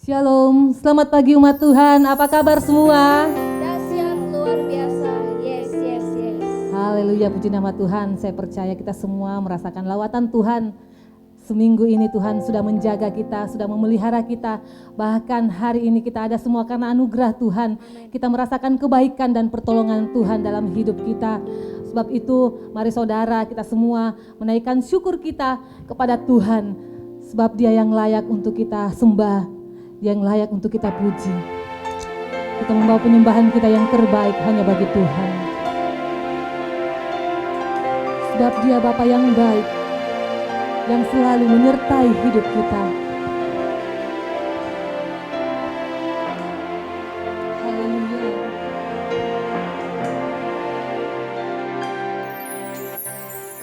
Shalom, selamat pagi umat Tuhan, apa kabar semua? Dahsyat luar biasa, yes. Haleluya, puji nama Tuhan. Saya percaya kita semua merasakan lawatan Tuhan. Seminggu ini Tuhan sudah menjaga kita, sudah memelihara kita. Bahkan hari ini kita ada semua karena anugerah Tuhan. Kita merasakan kebaikan dan pertolongan Tuhan dalam hidup kita. Sebab itu mari saudara kita semua menaikkan syukur kita kepada Tuhan. Sebab Dia yang layak untuk kita sembah, Dia yang layak untuk kita puji. Kita membawa penyembahan kita yang terbaik hanya bagi Tuhan. Sebab Dia Bapa yang baik, yang selalu menyertai hidup kita. Haleluya.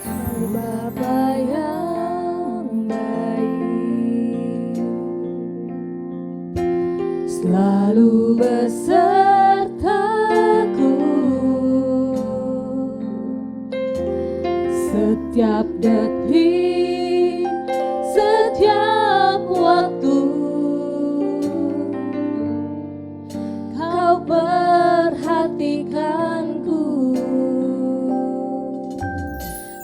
Kau Bapa yang baik, selalu besertaku setiap detik, setiap waktu. Kau perhatikanku,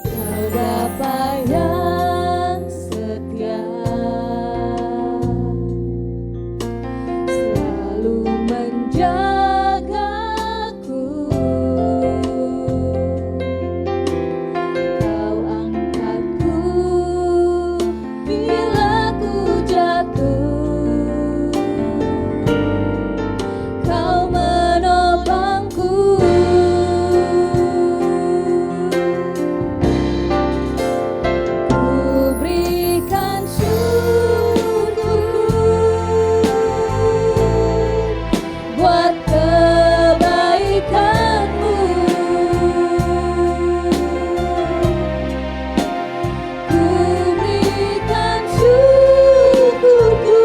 Kau Bapa yang setia, selalu menjagaku. Kau angkatku bila ku jatuh, Kau menolongku. Ku berikan syukurku buat kebaikan-Mu. Ku berikan syukurku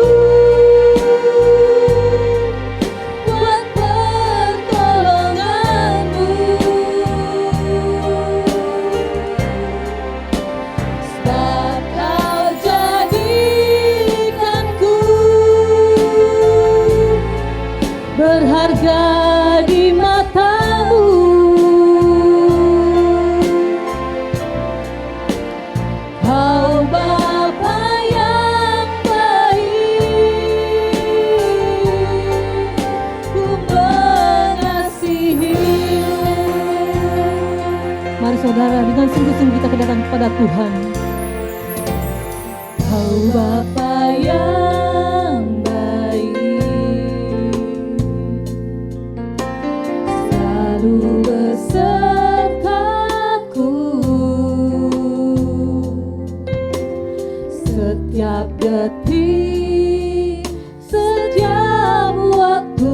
buat pertolongan-Mu. Sebab Kau jadikanku berharga di mata-Mu. Kau Bapa yang baik, ku mengasihi-Mu. Mari saudara, dengan sungguh-sungguh kita datang kepada Tuhan. Kau Bapa yang baik, selalu besertaku setiap detik, setiap waktu.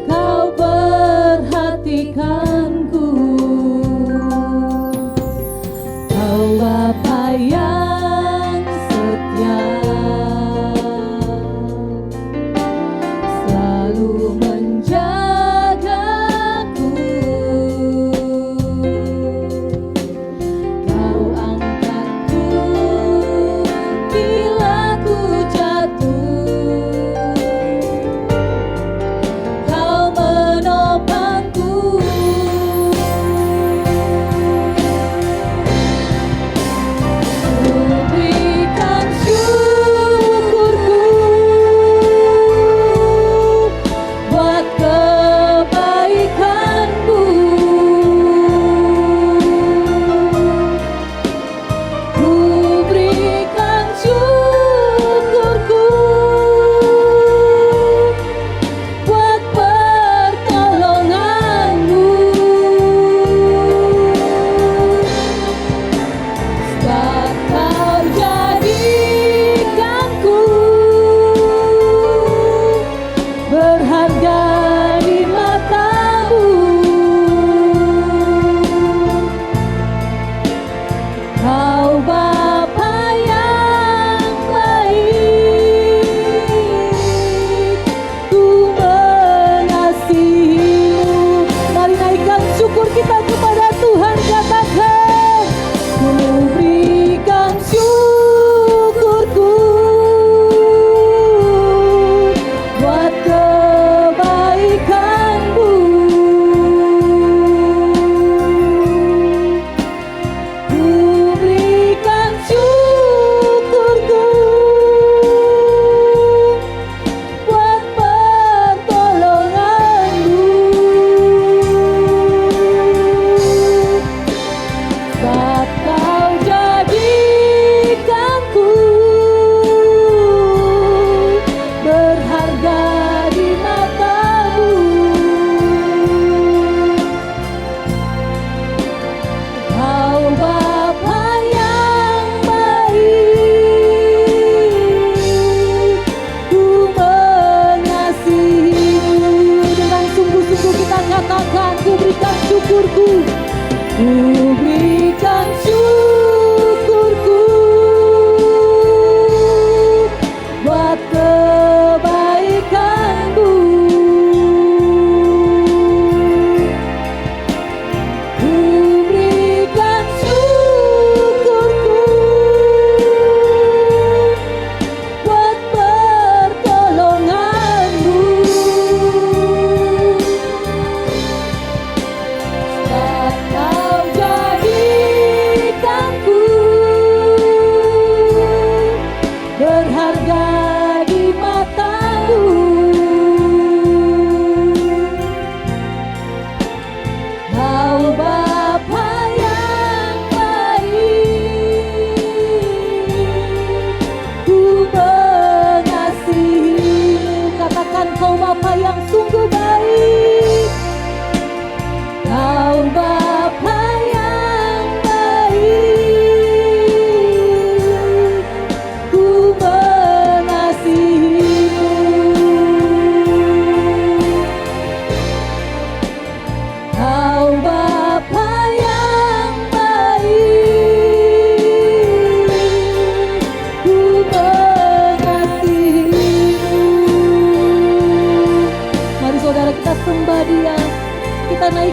Kau perhatikanku, Kau Bapa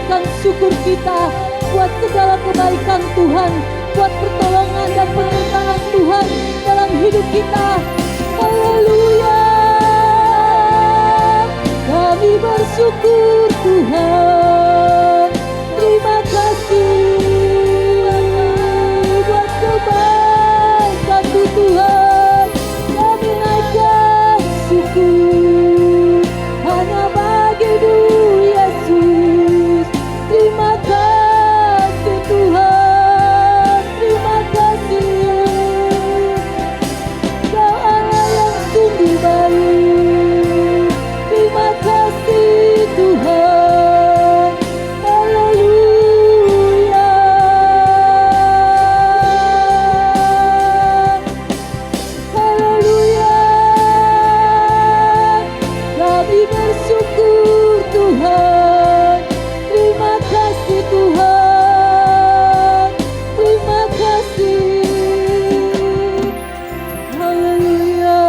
menaikkan syukur kita buat segala kebaikan Tuhan, buat pertolongan dan penyertaan Tuhan dalam hidup kita. Haleluya. Kami bersyukur Tuhan. Terima kasih buat kebaikan-Mu Tuhan. Kami naikkan syukur hanya bagi-Mu Yesus. Terima kasih Tuhan. Terima kasih. Kau Allah yang sungguh baik. Terima kasih Tuhan. Haleluya. Haleluya. Kami bersyukur Tuhan. Terima kasih Tuhan. Terima kasih. Haleluya.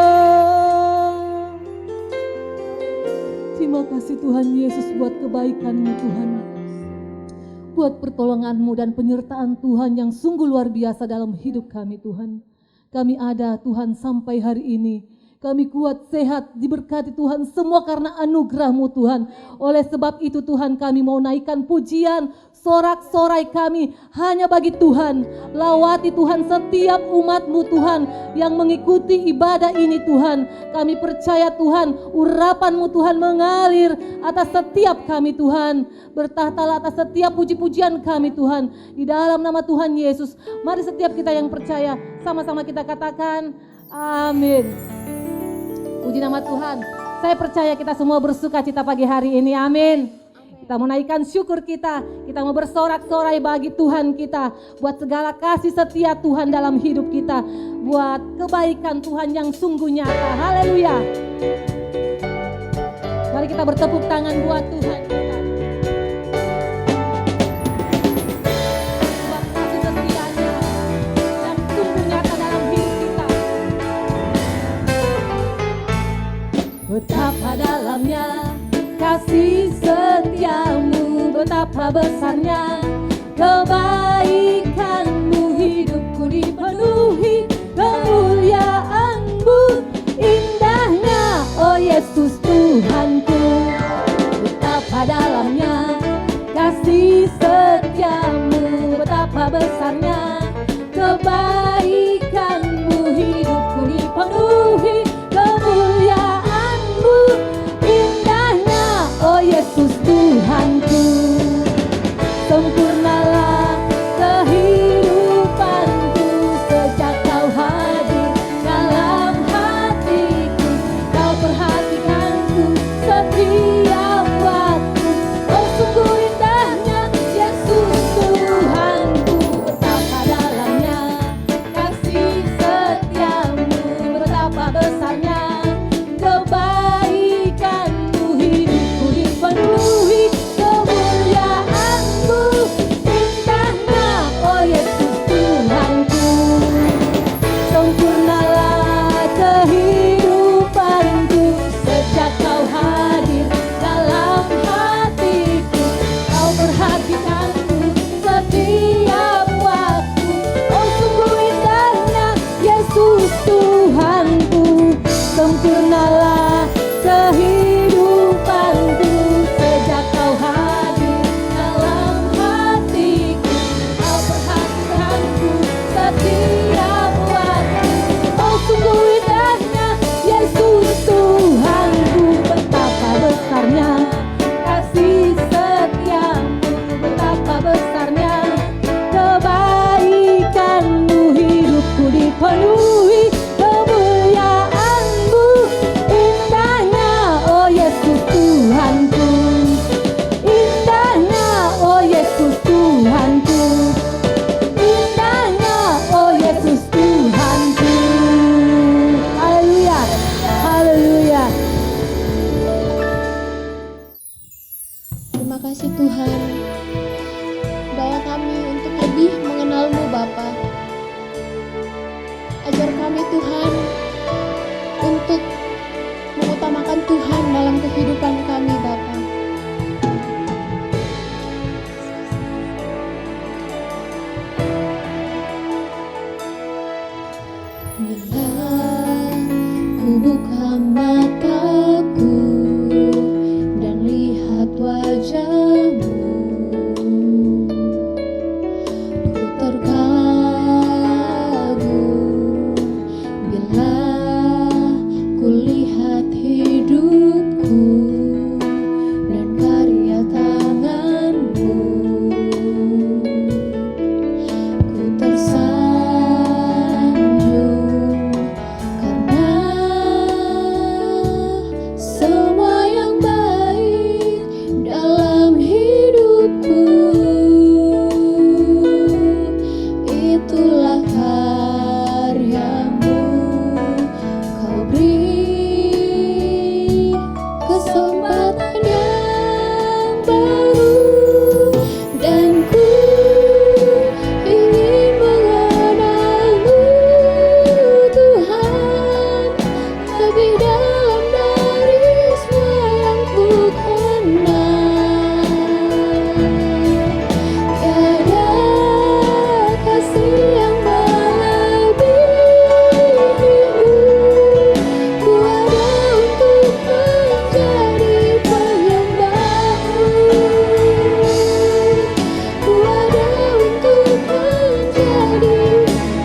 Terima kasih Tuhan Yesus buat kebaikan-Mu Tuhan, buat pertolongan-Mu dan penyertaan Tuhan yang sungguh luar biasa dalam hidup kami Tuhan. Kami ada Tuhan sampai hari ini. Kami kuat, sehat, diberkati Tuhan semua karena anugerah-Mu Tuhan. Oleh sebab itu Tuhan kami mau naikkan pujian, sorak-sorai kami hanya bagi Tuhan. Lawati Tuhan setiap umat-Mu Tuhan yang mengikuti ibadah ini Tuhan. Kami percaya Tuhan urapan-Mu Tuhan mengalir atas setiap kami Tuhan. Bertahtalah atas setiap puji-pujian kami Tuhan. Di dalam nama Tuhan Yesus, mari setiap kita yang percaya sama-sama kita katakan amin. Puji nama Tuhan. Saya percaya kita semua bersuka cita pagi hari ini. Amin. Kita menaikkan syukur kita. Kita mau bersorak-sorai bagi Tuhan kita. Buat segala kasih setia Tuhan dalam hidup kita. Buat kebaikan Tuhan yang sungguh nyata. Haleluya. Mari kita bertepuk tangan buat Tuhan kita. Buat kasih setianya yang sungguh nyata dalam hidup kita. Betapa dalamnya kasih setiamu, betapa besarnya kebaikanmu, hidupku dipenuhi kemuliaanmu, indahnya oh Yesus Tuhanku. Betapa dalamnya kasih setiamu, betapa besarnya kebaikanmu, hidupku dipenuhi kemuliaanmu, indahnya oh Yesus Tuhanku. Sempurnalah kehidupanku sejak Kau hadir dalam hatiku. Kau perhatikanku setiap waktu. Oh sungguh indahnya Yesus Tuhanku. Betapa dalamnya kasih setiamu, betapa besarnya kebaikanmu, hidupku dipenuhi kemuliaanmu, indahnya oh Yesus Tuhanku. Sempurnalah kehidupanku sejak Kau hadir dalam hatiku. Kau perhatikanku setiap waktu. Oh sungguh indahnya Yesus Tuhanku. Sempurnalah kehidupanku sejak Kau hadir dalam hatiku. Kau perhatikanku setiap waktu. Oh sungguh indahnya Yesus Tuhanku. Betapa besarnya kasih setiamu, betapa besarnya kebaikanmu, hidupku dipenuhi kemuliaanmu, indahnya oh Yesus Tuhanku, indahnya oh Yesus Tuhanku, indahnya oh Yesus Tuhanku. Haleluya, haleluya. Terima kasih Tuhan. Bawa kami untuk lebih mengenal-Mu Bapa. Ajar kami Tuhan untuk mengutamakan Tuhan dalam kehidupan kami Bapa. Ku buka mataku dan lihat wajah-Mu. Ku terkagum bila ku lihat hidupku dan karya tangan-Mu. Ku tersanjung karena semua yang baik dalam hidupku, itulah karya-Mu. Kau beri kesempatan yang baru, dan ku ingin mengenal-Mu, Tuhan, lebih dalam dari semua yang ku kenal. Tiada kasih yang melebihi-Mu. Ku ada untuk menjadi penyembah-Mu. Ku ada untuk menjadi,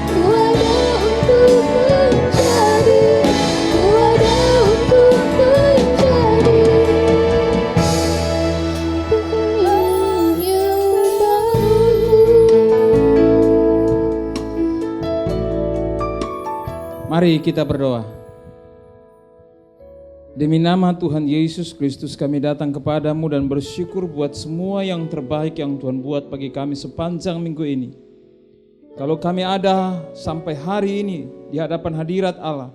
ku ada untuk menjadi, ku ada untuk menjadi penyembah-Mu. Mari kita berdoa. Demi nama Tuhan Yesus Kristus kami datang kepadamu dan bersyukur buat semua yang terbaik yang Tuhan buat bagi kami sepanjang minggu ini. Kalau kami ada sampai hari ini di hadapan hadirat Allah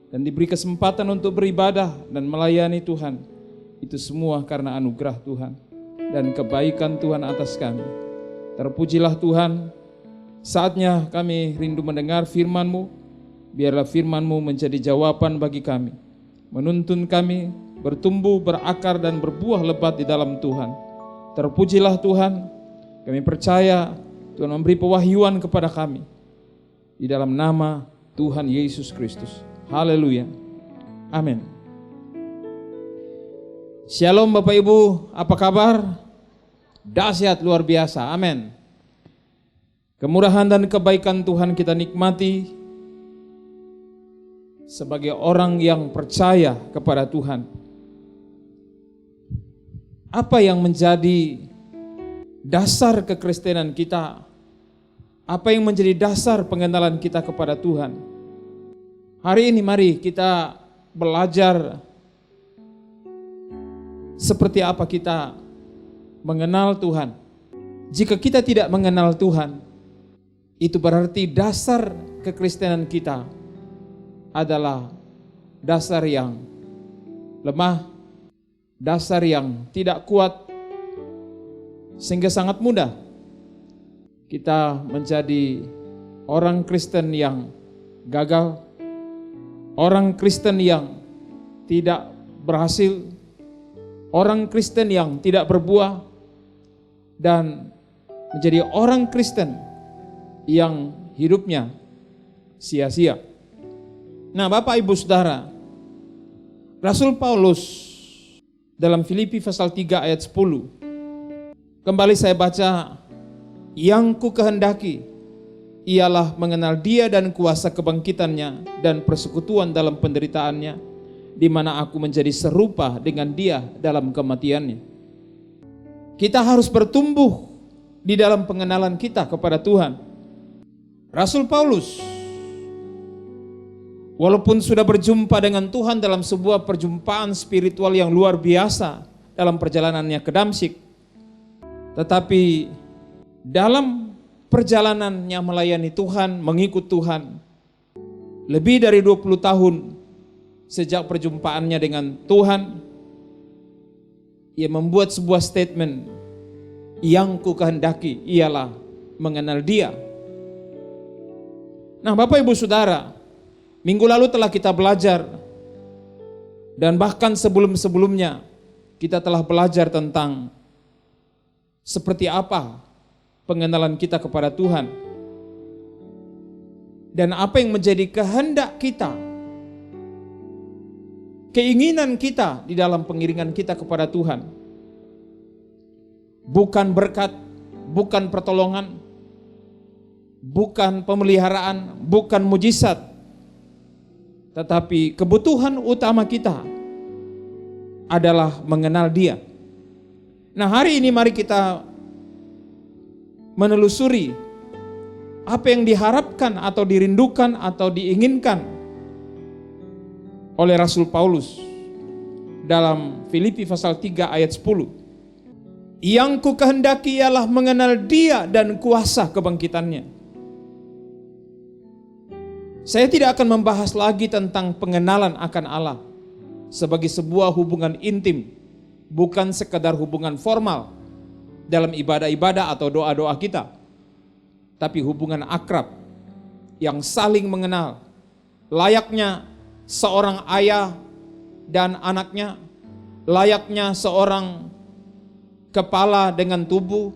dan diberi kesempatan untuk beribadah dan melayani Tuhan, itu semua karena anugerah Tuhan dan kebaikan Tuhan atas kami. Terpujilah Tuhan, saatnya kami rindu mendengar firman-Mu. Biarlah firman-Mu menjadi jawaban bagi kami, menuntun kami bertumbuh, berakar dan berbuah lebat di dalam Tuhan. Terpujilah Tuhan, kami percaya Tuhan memberi pewahyuan kepada kami di dalam nama Tuhan Yesus Kristus. Haleluya. Amin. Shalom Bapak Ibu, apa kabar? Dahsyat luar biasa. Amin. Kemurahan dan kebaikan Tuhan kita nikmati sebagai orang yang percaya kepada Tuhan. Apa yang menjadi dasar kekristenan kita? Apa yang menjadi dasar pengenalan kita kepada Tuhan? Hari ini mari kita belajar seperti apa kita mengenal Tuhan. Jika kita tidak mengenal Tuhan, itu berarti dasar kekristenan kita adalah dasar yang lemah, dasar yang tidak kuat, sehingga sangat mudah kita menjadi orang Kristen yang gagal, orang Kristen yang tidak berhasil, orang Kristen yang tidak berbuah, dan menjadi orang Kristen yang hidupnya sia-sia. Nah, Bapak Ibu Saudara, Rasul Paulus dalam Filipi pasal 3 ayat 10, kembali saya baca, yang ku kehendaki ialah mengenal Dia dan kuasa kebangkitannya dan persekutuan dalam penderitaannya, di mana aku menjadi serupa dengan Dia dalam kematiannya. Kita harus bertumbuh di dalam pengenalan kita kepada Tuhan. Rasul Paulus, walaupun sudah berjumpa dengan Tuhan dalam sebuah perjumpaan spiritual yang luar biasa dalam perjalanannya ke Damsyik, tetapi dalam perjalanannya melayani Tuhan, mengikut Tuhan, lebih dari 20 tahun sejak perjumpaannya dengan Tuhan, ia membuat sebuah statement, yang ku kehendaki ialah mengenal Dia. Nah, Bapak Ibu Saudara, minggu lalu telah kita belajar, dan bahkan sebelum-sebelumnya kita telah belajar tentang seperti apa pengenalan kita kepada Tuhan, dan apa yang menjadi kehendak kita keinginan kita di dalam pengiringan kita kepada Tuhan. Bukan berkat, bukan pertolongan, bukan pemeliharaan, bukan mujizat, tetapi kebutuhan utama kita adalah mengenal Dia. Nah, hari ini mari kita menelusuri apa yang diharapkan atau dirindukan atau diinginkan oleh Rasul Paulus dalam Filipi pasal 3 ayat 10. Yang ku kehendaki ialah mengenal Dia dan kuasa kebangkitannya. Saya tidak akan membahas lagi tentang pengenalan akan Allah sebagai sebuah hubungan intim, bukan sekadar hubungan formal dalam ibadah-ibadah atau doa-doa kita, tapi hubungan akrab yang saling mengenal, layaknya seorang ayah dan anaknya, layaknya seorang kepala dengan tubuh,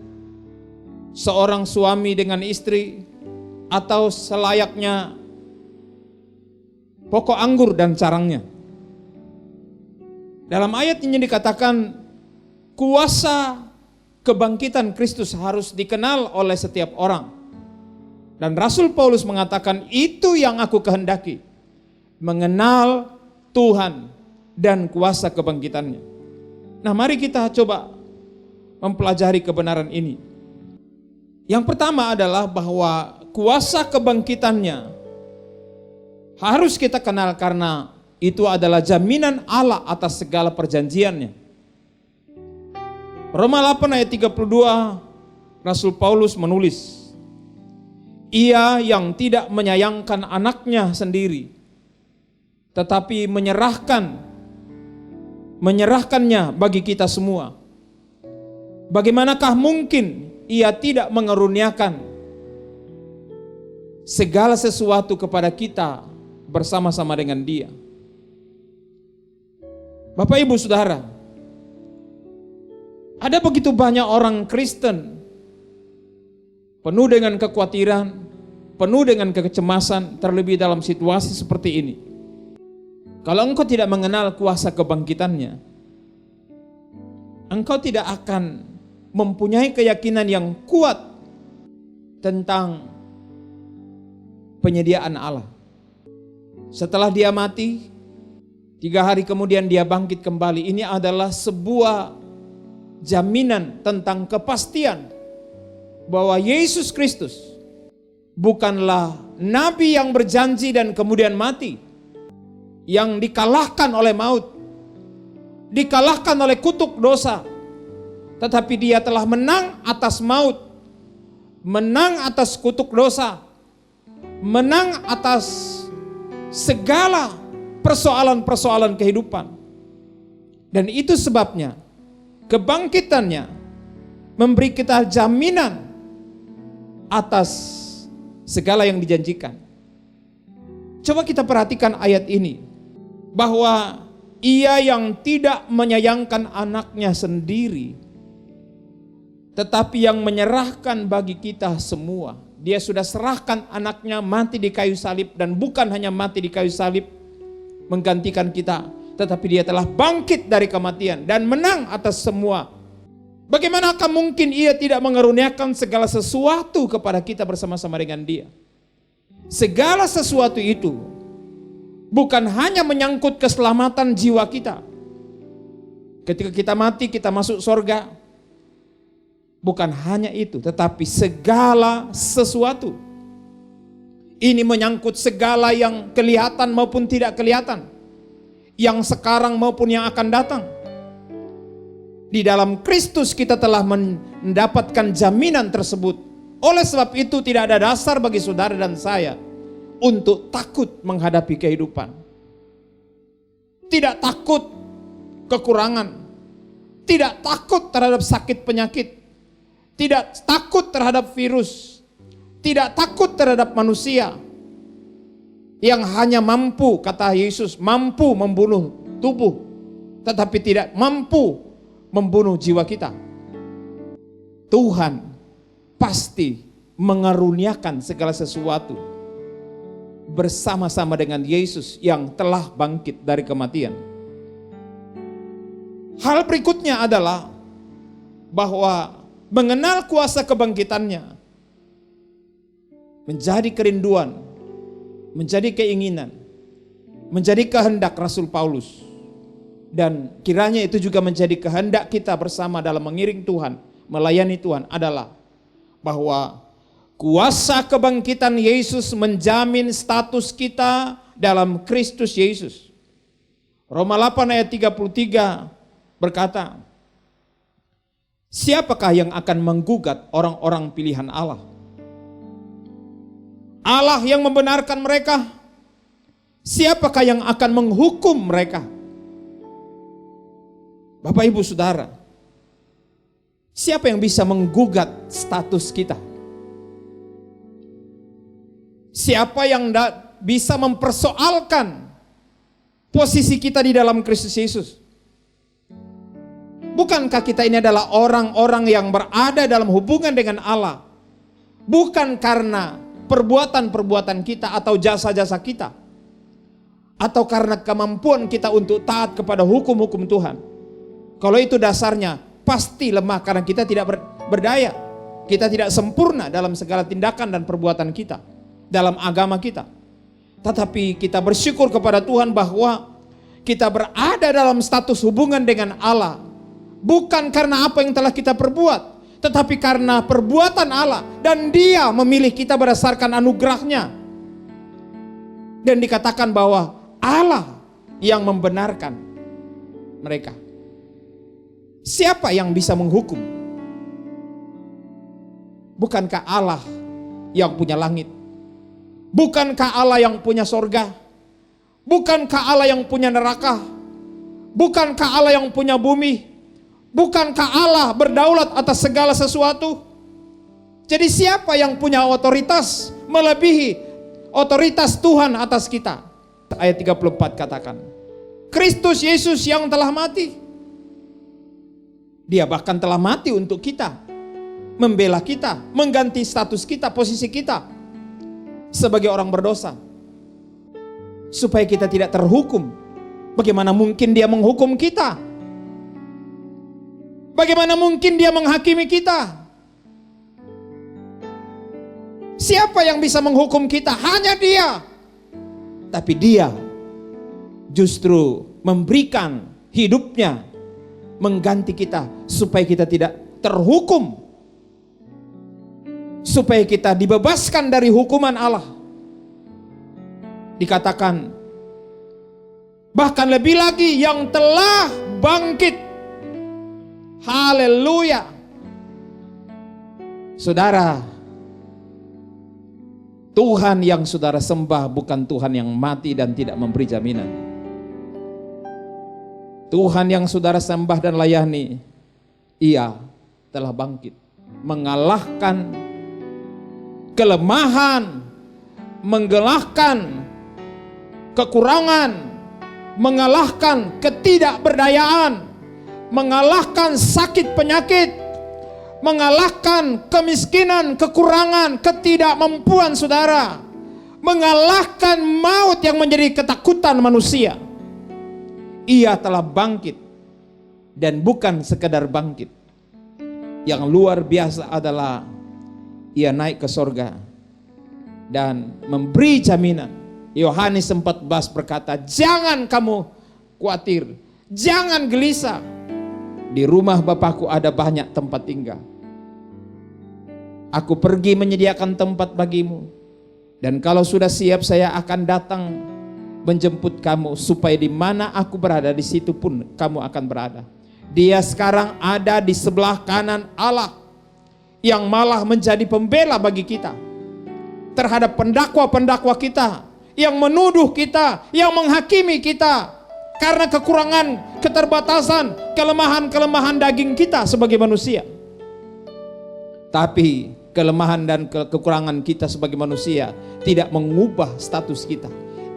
seorang suami dengan istri, atau selayaknya pokok anggur dan carangnya. Dalam ayat ini dikatakan kuasa kebangkitan Kristus harus dikenal oleh setiap orang. Dan Rasul Paulus mengatakan itu yang aku kehendaki, mengenal Tuhan dan kuasa kebangkitannya. Nah, mari kita coba mempelajari kebenaran ini. Yang pertama adalah bahwa kuasa kebangkitannya harus kita kenal karena itu adalah jaminan Allah atas segala perjanjiannya. Roma 8 ayat 32, Rasul Paulus menulis, Ia yang tidak menyayangkan anaknya sendiri, tetapi menyerahkannya bagi kita semua. Bagaimanakah mungkin Ia tidak mengaruniakan segala sesuatu kepada kita bersama-sama dengan Dia? Bapak Ibu Saudara, ada begitu banyak orang Kristen penuh dengan kekhawatiran, penuh dengan kecemasan, terlebih dalam situasi seperti ini. Kalau engkau tidak mengenal kuasa kebangkitannya, engkau tidak akan mempunyai keyakinan yang kuat tentang penyediaan Allah. Setelah Dia mati, 3 hari kemudian Dia bangkit kembali. Ini adalah sebuah jaminan tentang kepastian bahwa Yesus Kristus bukanlah nabi yang berjanji dan kemudian mati, yang dikalahkan oleh maut, dikalahkan oleh kutuk dosa, tetapi Dia telah menang atas maut, menang atas kutuk dosa, menang atas segala persoalan-persoalan kehidupan. Dan itu sebabnya kebangkitannya memberi kita jaminan atas segala yang dijanjikan. Coba kita perhatikan ayat ini, bahwa Ia yang tidak menyayangkan anaknya sendiri, tetapi yang menyerahkan bagi kita semua. Dia sudah serahkan anaknya mati di kayu salib, dan bukan hanya mati di kayu salib menggantikan kita, tetapi Dia telah bangkit dari kematian dan menang atas semua. Bagaimanakah mungkin Ia tidak mengaruniakan segala sesuatu kepada kita bersama-sama dengan Dia? Segala sesuatu itu bukan hanya menyangkut keselamatan jiwa kita. Ketika kita mati, kita masuk surga. Bukan hanya itu, tetapi segala sesuatu. Ini menyangkut segala yang kelihatan maupun tidak kelihatan, yang sekarang maupun yang akan datang. Di dalam Kristus kita telah mendapatkan jaminan tersebut. Oleh sebab itu tidak ada dasar bagi saudara dan saya untuk takut menghadapi kehidupan. Tidak takut kekurangan, tidak takut terhadap sakit penyakit, tidak takut terhadap virus, tidak takut terhadap manusia yang hanya mampu, kata Yesus, mampu membunuh tubuh, tetapi tidak mampu membunuh jiwa kita. Tuhan pasti mengaruniakan segala sesuatu bersama-sama dengan Yesus yang telah bangkit dari kematian. Hal berikutnya adalah bahwa mengenal kuasa kebangkitannya menjadi kerinduan, menjadi keinginan, menjadi kehendak Rasul Paulus. Dan kiranya itu juga menjadi kehendak kita bersama dalam mengiring Tuhan, melayani Tuhan, adalah bahwa kuasa kebangkitan Yesus menjamin status kita dalam Kristus Yesus. Roma 8 ayat 33 berkata, siapakah yang akan menggugat orang-orang pilihan Allah? Allah yang membenarkan mereka. Siapakah yang akan menghukum mereka? Bapak Ibu Saudara, siapa yang bisa menggugat status kita? Siapa yang bisa mempersoalkan posisi kita di dalam Kristus Yesus? Bukankah kita ini adalah orang-orang yang berada dalam hubungan dengan Allah, bukan karena perbuatan-perbuatan kita atau jasa-jasa kita, atau karena kemampuan kita untuk taat kepada hukum-hukum Tuhan? Kalau itu dasarnya, pasti lemah karena kita tidak berdaya. Kita tidak sempurna dalam segala tindakan dan perbuatan kita, dalam agama kita. Tetapi kita bersyukur kepada Tuhan bahwa kita berada dalam status hubungan dengan Allah, bukan karena apa yang telah kita perbuat, tetapi karena perbuatan Allah, dan Dia memilih kita berdasarkan anugerahnya. Dan dikatakan bahwa Allah yang membenarkan mereka. Siapa yang bisa menghukum? Bukankah Allah yang punya langit? Bukankah Allah yang punya sorga? Bukankah Allah yang punya neraka? Bukankah Allah yang punya bumi? Bukankah Allah berdaulat atas segala sesuatu? Jadi siapa yang punya otoritas melebihi otoritas Tuhan atas kita? Ayat 34 katakan, Kristus Yesus yang telah mati. Dia bahkan telah mati untuk kita, membela kita, mengganti status kita, posisi kita sebagai orang berdosa, supaya kita tidak terhukum. Bagaimana mungkin Dia menghukum kita? Bagaimana mungkin Dia menghakimi kita? Siapa yang bisa menghukum kita? Hanya Dia. Tapi Dia justru memberikan hidupnya, mengganti kita supaya kita tidak terhukum, supaya kita dibebaskan dari hukuman Allah. Dikatakan bahkan lebih lagi yang telah bangkit. Haleluya. Saudara, Tuhan yang saudara sembah bukan Tuhan yang mati dan tidak memberi jaminan. Tuhan yang saudara sembah dan layani, Ia telah bangkit, mengalahkan kelemahan, mengalahkan kekurangan, mengalahkan ketidakberdayaan, mengalahkan sakit penyakit, mengalahkan kemiskinan, kekurangan, ketidakmampuan saudara, mengalahkan maut yang menjadi ketakutan manusia. Ia telah bangkit, dan bukan sekedar bangkit. Yang luar biasa adalah Ia naik ke sorga dan memberi jaminan. Yohanes 14 berkata, jangan kamu khawatir, jangan gelisah. Di rumah Bapakku ada banyak tempat tinggal. Aku pergi menyediakan tempat bagimu. Dan kalau sudah siap, saya akan datang menjemput kamu, supaya di mana aku berada, di situ pun kamu akan berada. Dia sekarang ada di sebelah kanan Allah, yang malah menjadi pembela bagi kita terhadap pendakwa-pendakwa kita yang menuduh kita, yang menghakimi kita karena kekurangan, keterbatasan, kelemahan-kelemahan daging kita sebagai manusia. Tapi kelemahan dan kekurangan kita sebagai manusia tidak mengubah status kita.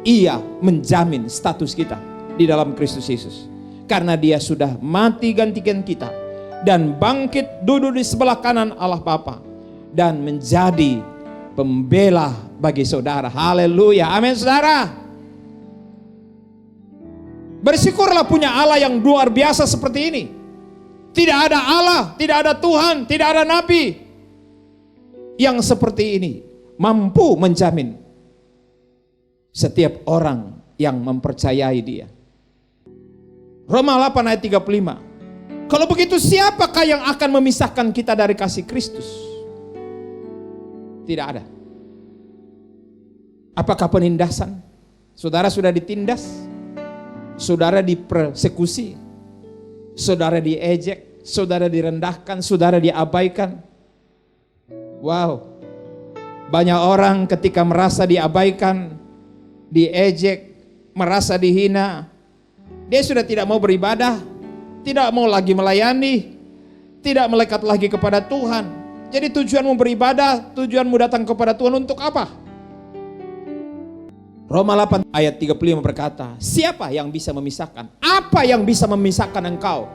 Ia menjamin status kita di dalam Kristus Yesus, karena Dia sudah mati gantikan kita dan bangkit duduk di sebelah kanan Allah Bapa dan menjadi pembela bagi saudara. Haleluya, amin saudara. Bersyukurlah punya Allah yang luar biasa seperti ini. Tidak ada Allah, tidak ada Tuhan, tidak ada Nabi yang seperti ini mampu menjamin setiap orang yang mempercayai Dia. Roma 8 ayat 35. Kalau begitu siapakah yang akan memisahkan kita dari kasih Kristus? Tidak ada. Apakah penindasan? Saudara sudah ditindas, saudara dipersekusi, saudara diejek, saudara direndahkan, saudara diabaikan. Wow, banyak orang ketika merasa diabaikan, diejek, merasa dihina, dia sudah tidak mau beribadah, tidak mau lagi melayani, tidak melekat lagi kepada Tuhan. Jadi tujuanmu beribadah, tujuanmu datang kepada Tuhan untuk apa? Roma 8 ayat 35 berkata, siapa yang bisa memisahkan? Apa yang bisa memisahkan engkau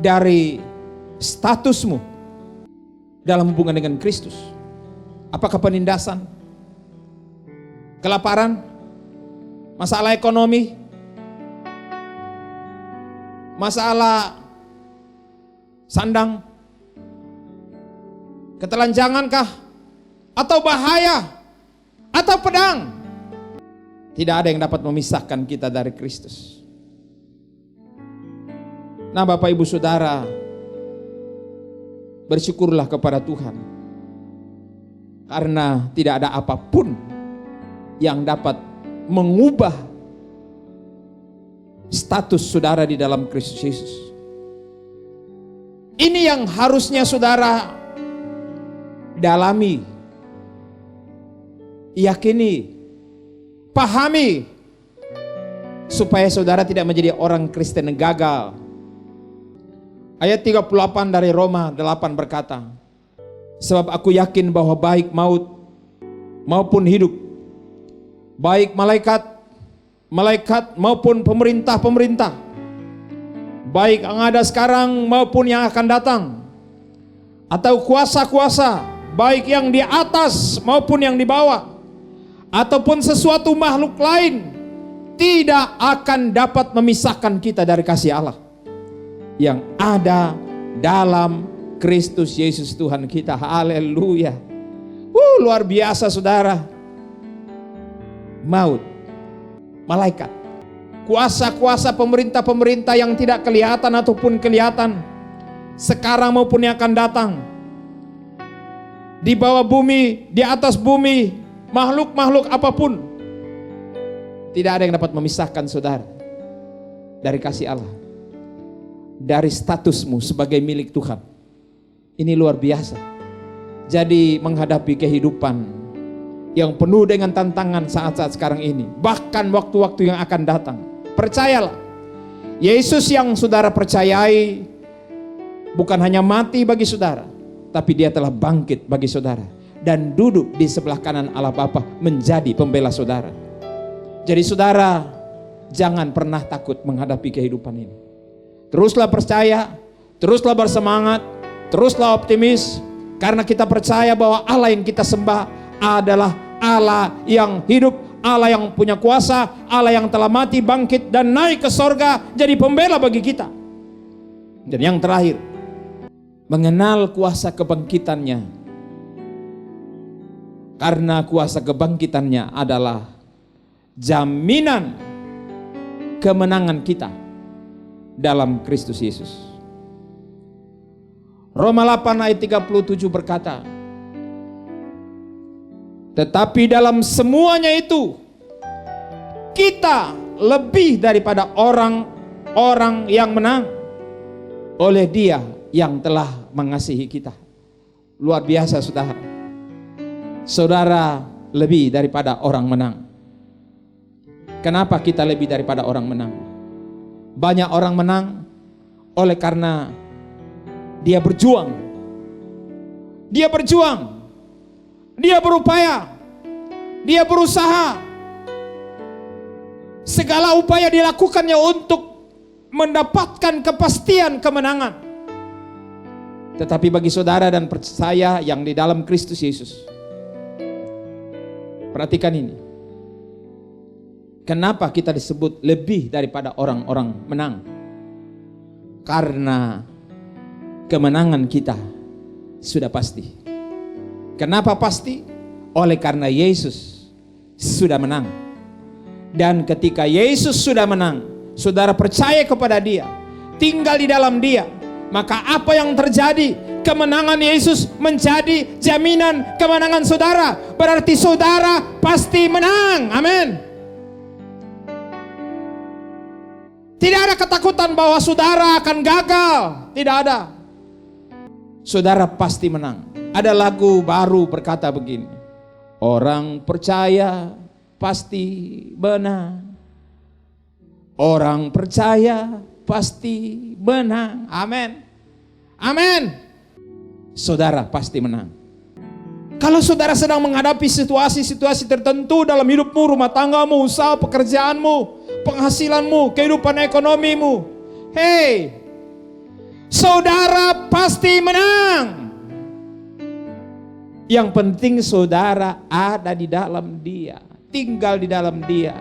dari statusmu dalam hubungan dengan Kristus? Apakah penindasan? Kelaparan? Masalah ekonomi? Masalah sandang? Ketelanjangankah? Atau bahaya? Atau pedang? Tidak ada yang dapat memisahkan kita dari Kristus. Nah, Bapak Ibu Saudara, bersyukurlah kepada Tuhan. Karena tidak ada apapun yang dapat mengubah status saudara di dalam Kristus Yesus. Ini yang harusnya saudara dalami, yakini, pahami, supaya saudara tidak menjadi orang Kristen yang gagal. Ayat 38 dari Roma 8 berkata, sebab aku yakin bahwa baik maut maupun hidup, baik malaikat maupun pemerintah, baik yang ada sekarang maupun yang akan datang, atau kuasa-kuasa, baik yang di atas maupun yang di bawah, ataupun sesuatu makhluk lain, tidak akan dapat memisahkan kita dari kasih Allah yang ada dalam Kristus Yesus Tuhan kita. Haleluya. Luar biasa saudara. Maut, malaikat, kuasa-kuasa, pemerintah-pemerintah yang tidak kelihatan ataupun kelihatan, sekarang maupun yang akan datang, di bawah bumi, di atas bumi, makhluk-makhluk apapun, tidak ada yang dapat memisahkan saudara dari kasih Allah, dari statusmu sebagai milik Tuhan. Ini luar biasa. Jadi menghadapi kehidupan yang penuh dengan tantangan saat-saat sekarang ini, bahkan waktu-waktu yang akan datang, percayalah, Yesus yang saudara percayai bukan hanya mati bagi saudara, tapi Dia telah bangkit bagi saudara dan duduk di sebelah kanan Allah Bapa menjadi pembela saudara. Jadi saudara, jangan pernah takut menghadapi kehidupan ini. Teruslah percaya, teruslah bersemangat, teruslah optimis, karena kita percaya bahwa Allah yang kita sembah adalah Allah yang hidup, Allah yang punya kuasa, Allah yang telah mati, bangkit dan naik ke sorga, jadi pembela bagi kita. Dan yang terakhir, mengenal kuasa kebangkitannya, karena kuasa kebangkitannya adalah jaminan kemenangan kita dalam Kristus Yesus. Roma 8 ayat 37 berkata, tetapi dalam semuanya itu kita lebih daripada orang-orang yang menang oleh Dia yang telah mengasihi kita. Luar biasa saudara. Saudara lebih daripada orang menang. Kenapa kita lebih daripada orang menang? Banyak orang menang oleh karena dia berjuang. Dia berjuang. Dia berupaya. Dia berusaha. Segala upaya dilakukannya untuk mendapatkan kepastian kemenangan. Tetapi bagi saudara dan saya yang di dalam Kristus Yesus, perhatikan ini. Kenapa kita disebut lebih daripada orang-orang menang? Karena kemenangan kita sudah pasti. Kenapa pasti? Oleh karena Yesus sudah menang. Dan ketika Yesus sudah menang, saudara percaya kepada Dia, tinggal di dalam Dia, maka apa yang terjadi? Kemenangan Yesus menjadi jaminan kemenangan saudara. Berarti saudara pasti menang. Amin. Tidak ada ketakutan bahwa saudara akan gagal. Tidak ada. Saudara pasti menang. Ada lagu baru berkata begini, orang percaya pasti menang. Orang percaya pasti menang. Amin. Amin. Saudara pasti menang. Kalau saudara sedang menghadapi situasi-situasi tertentu dalam hidupmu, rumah tanggamu, usaha pekerjaanmu, penghasilanmu, kehidupan ekonomimu, hey, saudara pasti menang. Yang penting saudara ada di dalam Dia, tinggal di dalam Dia.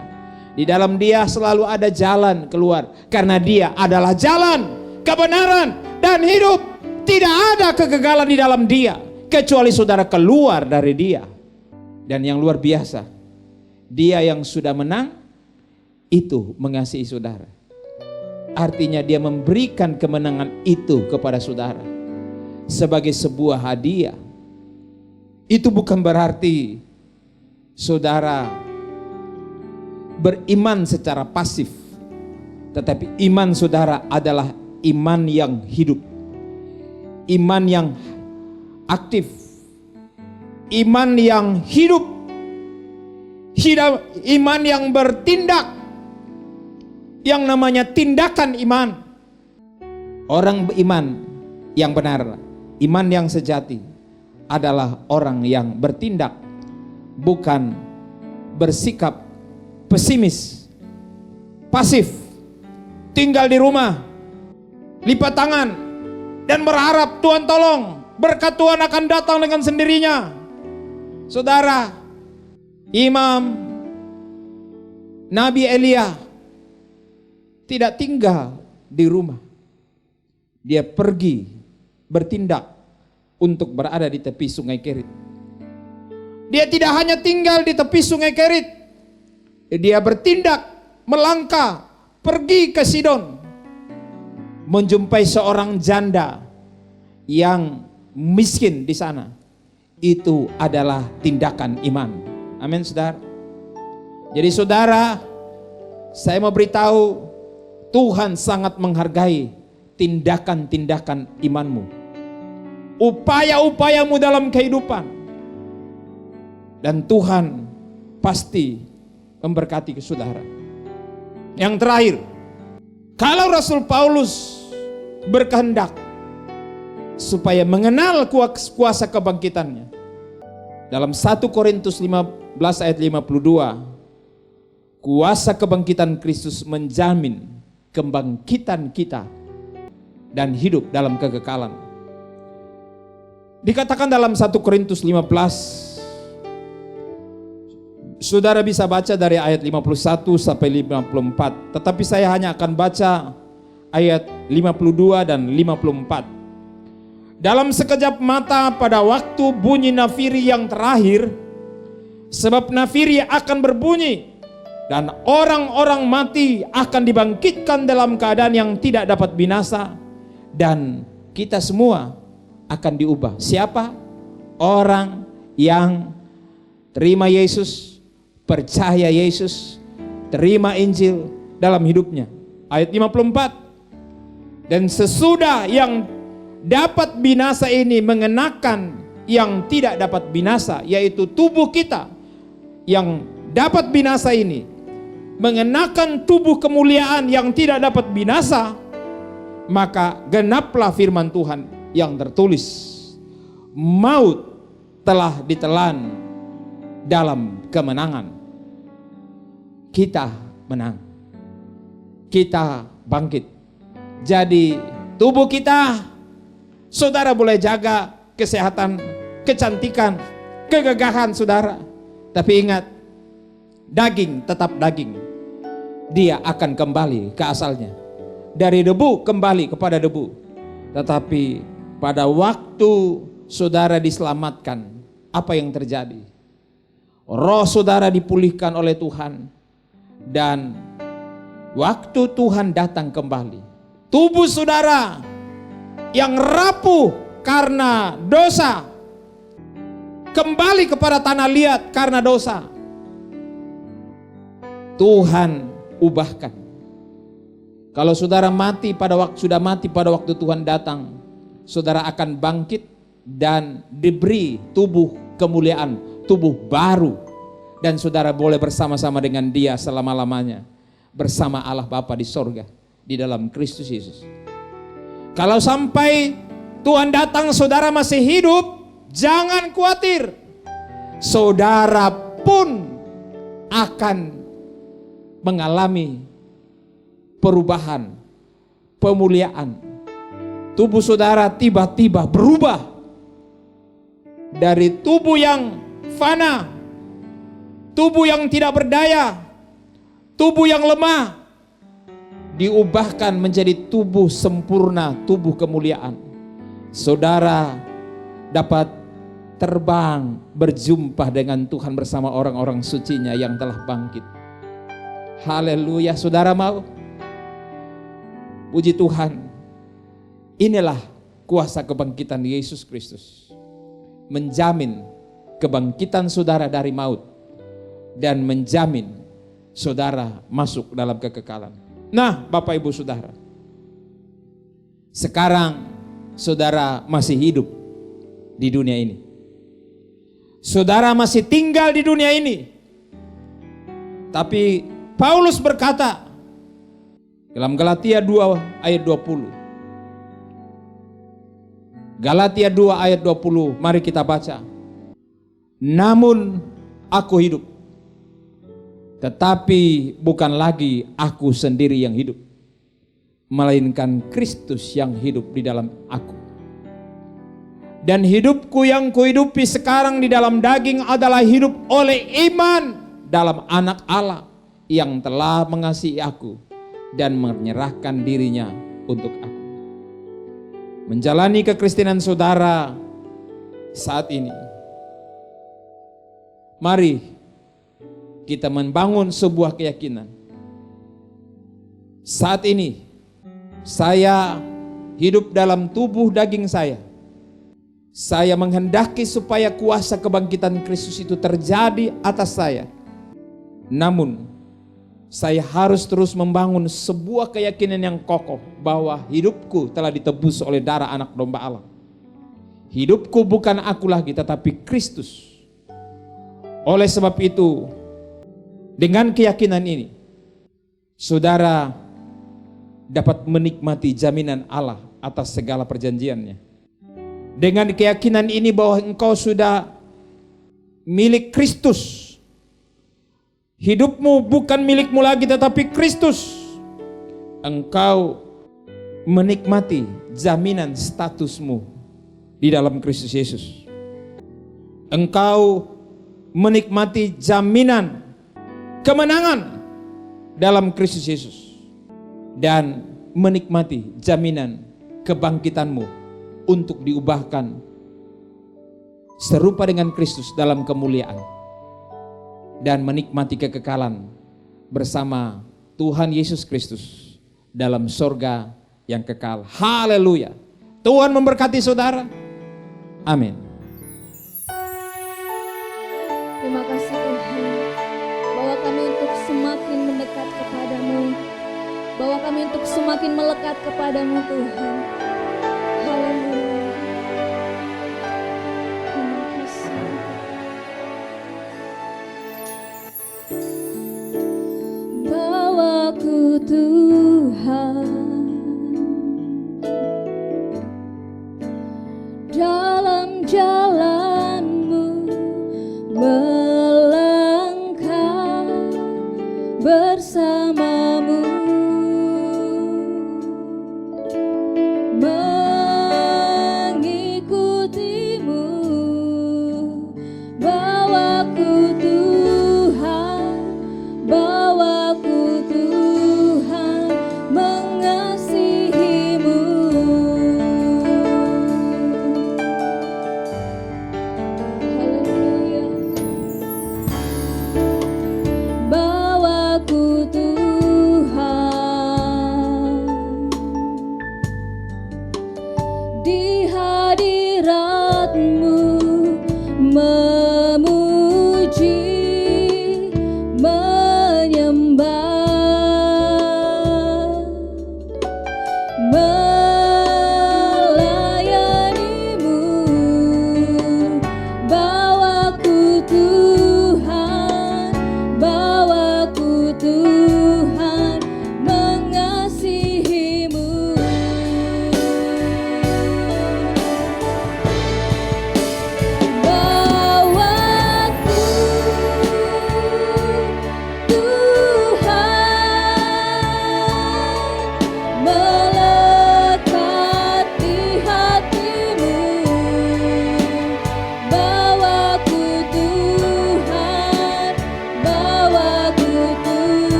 Di dalam Dia selalu ada jalan keluar, karena Dia adalah jalan, kebenaran, dan hidup. Tidak ada kegagalan di dalam Dia, kecuali saudara keluar dari Dia. Dan yang luar biasa, Dia yang sudah menang itu mengasihi saudara. Artinya Dia memberikan kemenangan itu kepada saudara sebagai sebuah hadiah. Itu bukan berarti saudara beriman secara pasif, tetapi iman saudara adalah iman yang hidup, iman yang aktif, iman yang hidup, iman yang bertindak, yang namanya tindakan iman. Orang beriman yang benar, iman yang sejati adalah orang yang bertindak, bukan bersikap pesimis, pasif, tinggal di rumah, lipat tangan, dan berharap Tuhan tolong, berkat Tuhan akan datang dengan sendirinya. Saudara, Imam Nabi Elia tidak tinggal di rumah. Dia pergi bertindak untuk berada di tepi sungai Kerit. Dia tidak hanya tinggal di tepi sungai Kerit, dia bertindak, melangkah, pergi ke Sidon, menjumpai seorang janda yang miskin di sana. Itu adalah tindakan iman. Amin, saudara. Jadi saudara, saya mau beritahu, Tuhan sangat menghargai tindakan-tindakan imanmu, upaya-upayamu dalam kehidupan. Dan Tuhan pasti memberkati ke saudara. Yang terakhir, kalau Rasul Paulus berkehendak supaya mengenal kuasa kebangkitannya, dalam 1 Korintus 15 ayat 52, kuasa kebangkitan Kristus menjamin kebangkitan kita dan hidup dalam kekekalan. Dikatakan dalam 1 Korintus 15, saudara bisa baca dari ayat 51 sampai 54, tetapi saya hanya akan baca ayat 52 dan 54. Dalam sekejap mata pada waktu bunyi nafiri yang terakhir, sebab nafiri akan berbunyi dan orang-orang mati akan dibangkitkan dalam keadaan yang tidak dapat binasa, dan kita semua akan diubah. Siapa? Orang yang terima Yesus, percaya Yesus, terima Injil dalam hidupnya. Ayat 54. Dan sesudah yang dapat binasa ini mengenakan yang tidak dapat binasa, yaitu tubuh kita yang dapat binasa ini mengenakan tubuh kemuliaan yang tidak dapat binasa, maka genaplah firman Tuhan yang tertulis, maut telah ditelan dalam kemenangan. Kita menang, kita bangkit. Jadi tubuh kita, saudara boleh jaga kesehatan, kecantikan, kegagahan saudara. Tapi ingat, daging tetap daging. dia akan kembali ke asalnya. Dari debu kembali kepada debu. Tetapi pada waktu saudara diselamatkan, apa yang terjadi? Roh saudara dipulihkan oleh Tuhan. Dan waktu Tuhan datang kembali, tubuh saudara yang rapuh karena dosa kembali kepada tanah liat karena dosa. Tuhan ubahkan. Kalau saudara mati pada waktu sudah mati pada waktu Tuhan datang, saudara akan bangkit dan diberi tubuh kemuliaan, tubuh baru, dan saudara boleh bersama-sama dengan Dia selama-lamanya bersama Allah Bapa di sorga di dalam Kristus Yesus. Kalau sampai Tuhan datang saudara masih hidup, jangan khawatir. Saudara pun akan mengalami perubahan, pemuliaan. Tubuh saudara tiba-tiba berubah dari tubuh yang fana, tubuh yang tidak berdaya, tubuh yang lemah, diubahkan menjadi tubuh sempurna, tubuh kemuliaan. Saudara dapat terbang berjumpa dengan Tuhan bersama orang-orang sucinya yang telah bangkit. Haleluya. Saudara mau? Puji Tuhan. Inilah kuasa kebangkitan Yesus Kristus, menjamin kebangkitan saudara dari maut dan menjamin saudara masuk dalam kekekalan. Nah, Bapak Ibu Saudara, sekarang saudara masih hidup di dunia ini. Saudara masih tinggal di dunia ini. Tapi Paulus berkata dalam Galatia 2 ayat 20. Galatia 2 ayat 20, mari kita baca. Namun aku hidup, tetapi bukan lagi aku sendiri yang hidup, melainkan Kristus yang hidup di dalam aku. Dan hidupku yang kuhidupi sekarang di dalam daging adalah hidup oleh iman dalam Anak Allah yang telah mengasihi aku dan menyerahkan dirinya untuk aku. Menjalani kekristenan saudara saat ini, mari kita membangun sebuah keyakinan. Saat ini saya hidup dalam tubuh daging saya. Saya menghendaki supaya kuasa kebangkitan Kristus itu terjadi atas saya. Namun saya harus terus membangun sebuah keyakinan yang kokoh bahwa hidupku telah ditebus oleh darah Anak Domba Allah. Hidupku bukan aku lagi tetapi Kristus. Oleh sebab itu, dengan keyakinan ini, saudara dapat menikmati jaminan Allah atas segala perjanjiannya. Dengan keyakinan ini bahwa engkau sudah milik Kristus. Hidupmu bukan milikmu lagi tetapi Kristus. Engkau menikmati jaminan statusmu di dalam Kristus Yesus. Engkau menikmati jaminan kemenangan dalam Kristus Yesus. Dan menikmati jaminan kebangkitanmu untuk diubahkan serupa dengan Kristus dalam kemuliaan. Dan menikmati kekekalan bersama Tuhan Yesus Kristus dalam sorga yang kekal. Haleluya. Tuhan memberkati saudara. Amin. Terima kasih Tuhan, bahwa kami untuk semakin mendekat kepadamu, bahwa kami untuk semakin melekat kepadamu Tuhan. Haleluya. Terima kasih. Bawaku Tuhan dalam jalan-Mu, melangkah bersama-Mu, mengikuti-Mu. Bawaku Tuhan, bawaku Tuhan.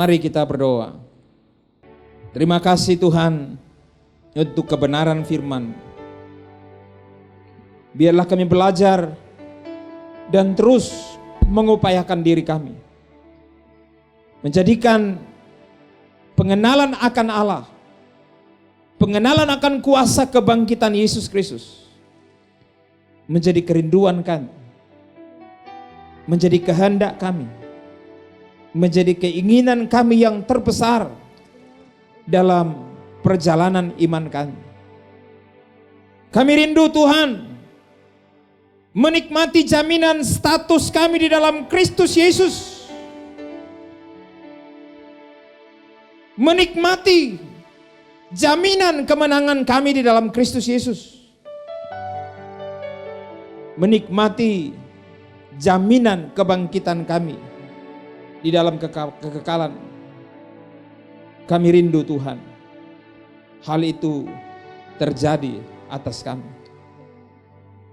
Mari kita berdoa. Terima kasih Tuhan untuk kebenaran firman. Biarlah kami belajar dan terus mengupayakan diri kami. Menjadikan pengenalan akan Allah, pengenalan akan kuasa kebangkitan Yesus Kristus menjadi kerinduan kami, menjadi kehendak kami, menjadi keinginan kami yang terbesar dalam perjalanan iman kami. Kami rindu Tuhan menikmati jaminan status kami di dalam Kristus Yesus, menikmati jaminan kemenangan kami di dalam Kristus Yesus, menikmati jaminan kebangkitan kami di dalam kekekalan. Kami rindu Tuhan, hal itu terjadi atas kami.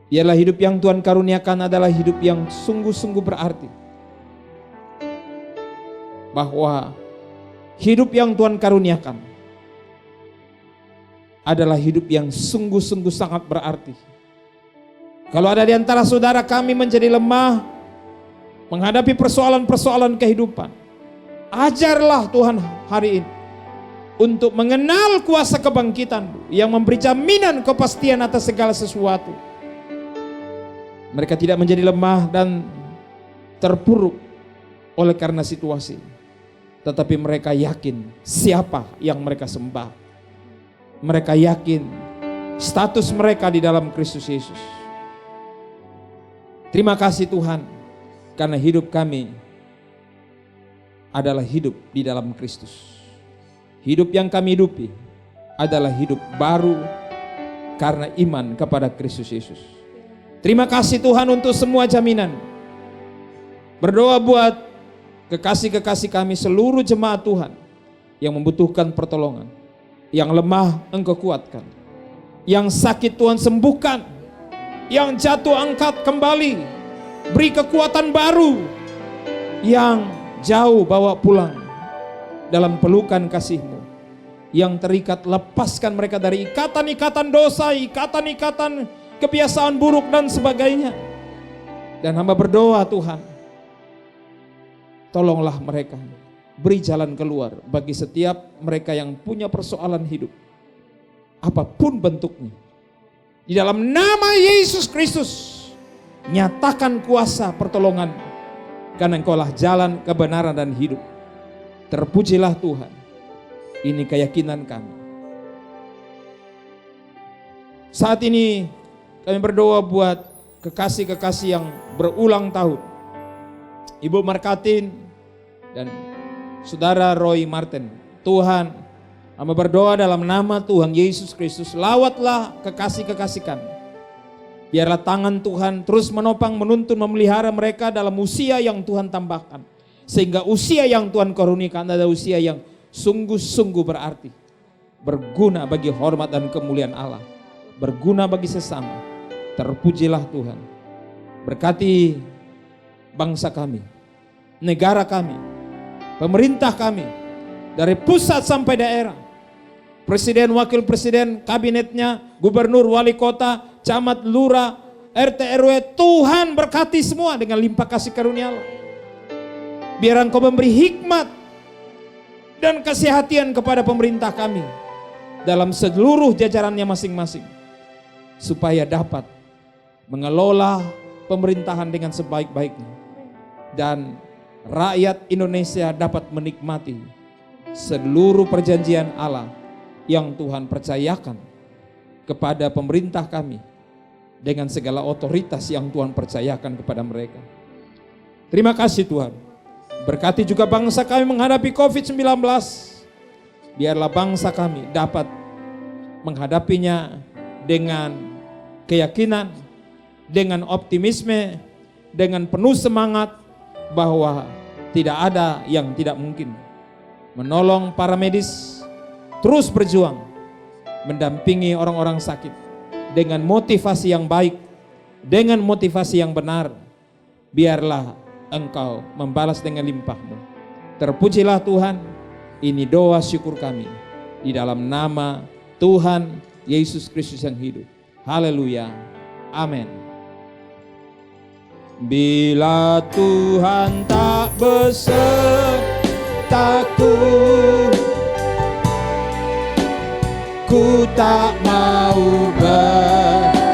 Biarlah hidup yang Tuhan karuniakan adalah hidup yang sungguh-sungguh berarti. Bahwa hidup yang Tuhan karuniakan adalah hidup yang sungguh-sungguh sangat berarti. Kalau ada di antara saudara kami menjadi lemah menghadapi persoalan-persoalan kehidupan, ajarlah Tuhan hari ini untuk mengenal kuasa kebangkitan yang memberi jaminan kepastian atas segala sesuatu. Mereka tidak menjadi lemah dan terpuruk oleh karena situasi, tetapi mereka yakin siapa yang mereka sembah. Mereka yakin status mereka di dalam Kristus Yesus. Terima kasih Tuhan, karena hidup kami adalah hidup di dalam Kristus. Hidup yang kami hidupi adalah hidup baru karena iman kepada Kristus Yesus. Terima kasih Tuhan untuk semua jaminan. Berdoa buat kekasih-kekasih kami, seluruh jemaat Tuhan yang membutuhkan pertolongan. Yang lemah Engkau kuatkan, yang sakit Tuhan sembuhkan, yang jatuh angkat kembali, beri kekuatan baru, yang jauh bawa pulang dalam pelukan kasih-Mu. Yang terikat, lepaskan mereka dari ikatan-ikatan dosa, ikatan-ikatan kebiasaan buruk dan sebagainya. Dan hamba berdoa Tuhan, tolonglah mereka, beri jalan keluar bagi setiap mereka yang punya persoalan hidup, apapun bentuknya. Di dalam nama Yesus Kristus, nyatakan kuasa pertolongan, karena Engkaulah jalan, kebenaran dan hidup. Terpujilah Tuhan. Ini keyakinan kami. Saat ini kami berdoa buat kekasih-kekasih yang berulang tahun. Ibu Markatin dan Saudara Roy Martin. Tuhan, hamba berdoa dalam nama Tuhan Yesus Kristus, lawatlah kekasih-kekasih kami. Biarlah tangan Tuhan terus menopang, menuntun, memelihara mereka dalam usia yang Tuhan tambahkan. Sehingga usia yang Tuhan karuniakan adalah usia yang sungguh-sungguh berarti. Berguna bagi hormat dan kemuliaan Allah. Berguna bagi sesama. Terpujilah Tuhan. Berkati bangsa kami, negara kami, pemerintah kami, dari pusat sampai daerah. Presiden, wakil presiden, kabinetnya, gubernur, wali kota, camat, lurah, RT, RW. Tuhan berkati semua dengan limpah kasih karunia Allah. Biar Engkau memberi hikmat dan kesehatan kepada pemerintah kami dalam seluruh jajarannya masing-masing, supaya dapat mengelola pemerintahan dengan sebaik-baiknya dan rakyat Indonesia dapat menikmati seluruh perjanjian Allah yang Tuhan percayakan kepada pemerintah kami dengan segala otoritas yang Tuhan percayakan kepada mereka. Terima kasih Tuhan. Berkati juga bangsa kami menghadapi COVID-19. Biarlah bangsa kami dapat menghadapinya dengan keyakinan, dengan optimisme, dengan penuh semangat bahwa tidak ada yang tidak mungkin. Menolong para medis, terus berjuang, mendampingi orang-orang sakit dengan motivasi yang baik, dengan motivasi yang benar. Biarlah Engkau membalas dengan limpah-Mu. Terpujilah Tuhan. Ini doa syukur kami di dalam nama Tuhan Yesus Kristus yang hidup. Haleluya. Amin. Bila Tuhan tak besertaku, ku tak mau berjalan.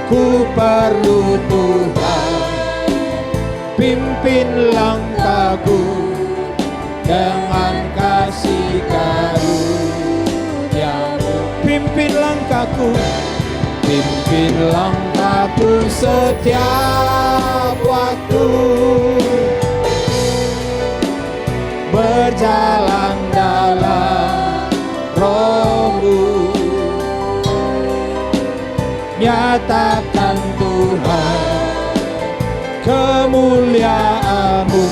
Ku perlu Tuhan, pimpin langkahku dengan kasih karunia-Mu. Pimpin langkahku, pimpin langkahku setiap waktu, berjalan dalam Roh-Mu. Nyatakan Tuhan kemuliaan-Mu,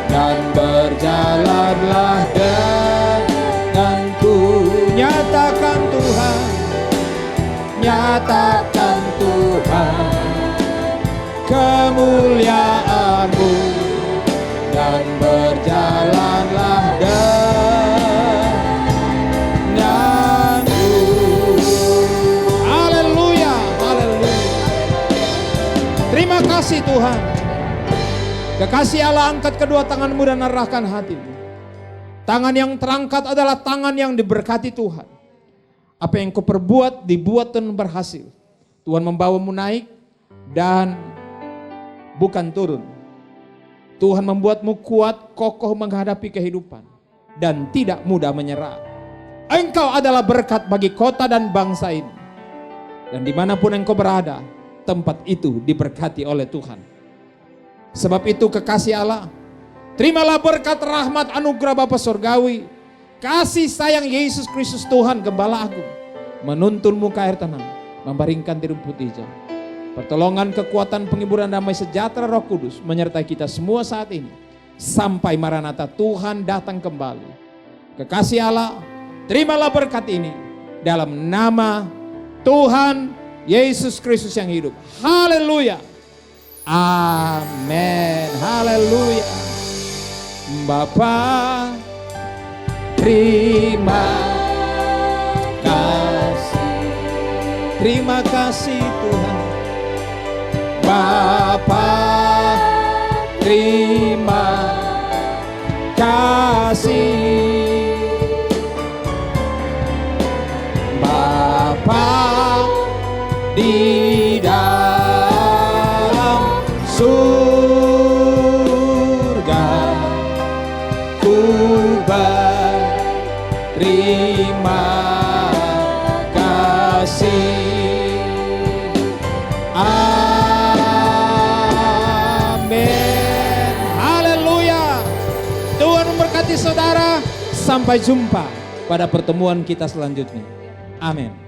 dan berjalanlah denganku. Nyatakan Tuhan, nyatakan Tuhan kemuliaan-Mu, dan berjalanlah denganku. Haleluya, haleluya. Terima kasih Tuhan. Kekasih Allah, angkat kedua tanganmu dan arahkan hatimu. Tangan yang terangkat adalah tangan yang diberkati Tuhan. Apa yang kau perbuat dibuat dan berhasil. Tuhan membawamu naik dan bukan turun. Tuhan membuatmu kuat, kokoh menghadapi kehidupan dan tidak mudah menyerah. Engkau adalah berkat bagi kota dan bangsa ini. Dan dimanapun engkau berada, tempat itu diberkati oleh Tuhan. Sebab itu kekasih Allah, terimalah berkat rahmat anugerah Bapa Surgawi, kasih sayang Yesus Kristus Tuhan Gembala Agung, menuntunmu ke air tenang, membaringkan di rumput hijau. Pertolongan, kekuatan, penghiburan, damai sejahtera Roh Kudus menyertai kita semua saat ini. Sampai Maranatha Tuhan datang kembali. Kekasih Allah, terimalah berkat ini dalam nama Tuhan Yesus Kristus yang hidup. Haleluya. Amin. Haleluya. Bapa, terima kasih. Terima kasih Tuhan. Bapa, terima kasih. Bapa di dalam surga, ku berterima kasih. Amin. Haleluya. Tuhan memberkati saudara. Sampai jumpa pada pertemuan kita selanjutnya. Amin.